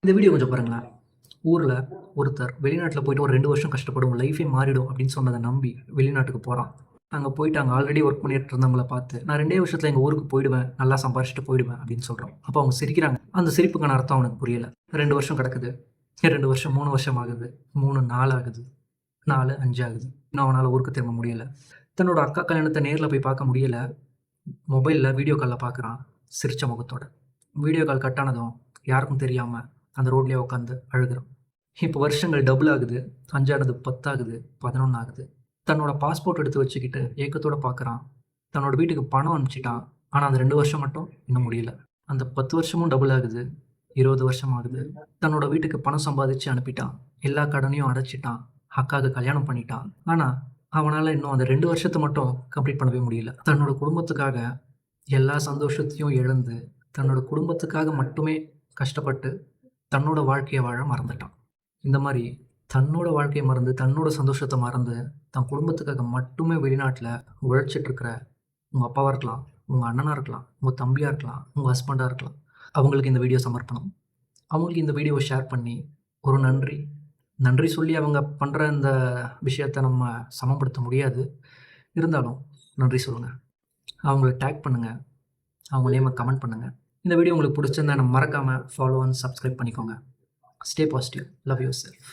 இந்த வீடியோ கொஞ்சம் பாருங்களேன். ஊர்ல ஒருத்தர் வெளிநாட்டுல போயிட்டு ஒரு 2 வருஷம் கஷ்டப்படுவோம். லைஃபே மாறிடும் அப்படின்னு சொன்னத நம்பி வெளிநாட்டுக்கு போறான். அங்க போயிட்டு அங்க ஆல்ரெடி ஒர்க் பண்ணிட்டு இருந்தவங்கள பார்த்து, "நான் 2டே வருஷத்துல எங்க ஊருக்கு போயிடுவேன். நல்லா சம்பாரிச்சுட்டு போயிடுவேன்" அப்படின்னு சொல்றான். அப்ப அவங்க சிரிக்கிறாங்க. அந்த சிரிப்புக்கான அர்த்தம் அவனுக்கு புரியல. 2 வருஷம் கிடக்குது. 2 வருஷம், 3 வருஷம் ஆகுது. 3 நாள் ஆகுது. 4, 5 ஆகுது. இன்னும் அவனால ஊருக்கு திரும்ப முடியல. தன்னோட அக்கா கல்யாணத்த நேர்ல போய் பார்க்க முடியல. மொபைல்ல வீடியோ கால்ல பார்க்குறான். சிரிச்ச முகத்தோட. வீடியோ கால் கட் ஆனதும் யாருக்கும் தெரியாம அந்த ரோட்லயே உட்காந்து அழுகுறான். இப்போ வருஷங்கள் டபுள் ஆகுது. 5 ஆனது 10 ஆகுது. 11 ஆகுது. தன்னோட பாஸ்போர்ட் எடுத்து வச்சுக்கிட்டு ஏக்கத்தோட பார்க்குறான். தன்னோட வீட்டுக்கு பணம் அனுப்பிச்சுட்டான். ஆனா, அந்த 2 வருஷம் மட்டும் இன்னும் முடியல. அந்த 10 வருஷமும் டபுள் ஆகுது. 20 வருஷம் ஆகுது. தன்னோட வீட்டுக்கு பணம் சம்பாதிச்சு அனுப்பிட்டான். எல்லா கடனையும் அடைச்சுட்டான். அக்காவுக்கு கல்யாணம் பண்ணிட்டான். ஆனா, அவனால இன்னும் அந்த 2 வருஷத்த மட்டும் கம்ப்ளீட் பண்ணவே முடியல. தன்னோட குடும்பத்துக்காக எல்லா சந்தோஷத்தையும் இழந்து, தன்னோட குடும்பத்துக்காக மட்டுமே கஷ்டப்பட்டு, தன்னோட வாழ்க்கைய வாழ மறந்துட்டான். இந்த மாரி தன்னோட வாழ்க்கைய மறந்து, தன்னோட சந்தோஷத்த மறந்து, தன் குடும்பத்துக்காக மட்டுமே வெளிநாட்ல உழைச்சிட்டு இருக்கிற உங்க அப்பாவா இருக்கலாம், உங்க அண்ணனா இருக்கலாம், உங்க தம்பியா இருக்கலாம், உங்க ஹஸ்பண்டா இருக்கலாம். அவங்களுக்கு இந்த வீடியோ சமர்ப்பணம். அவங்களுக்கு இந்த வீடியோவ ஷேர் பண்ணி, ஒரு நன்றி. நன்றி சொல்லி அவங்க பண்ற இந்த விஷயத்த நம்ம சமப்படுத்த முடியாது. இருந்தாலும் நன்றி சொல்லுங்க. அவங்கள டேக் பண்ணுங்க. அவங்க நேம கமெண்ட் பண்ணுங்க. இந்த வீடியோ உங்களுக்கு பிடிச்சிருந்தா மறக்காம ஃபாலோ அண்ட் சப்ஸ்கிரைப் பண்ணிக்கோங்க. Stay positive. Love your self.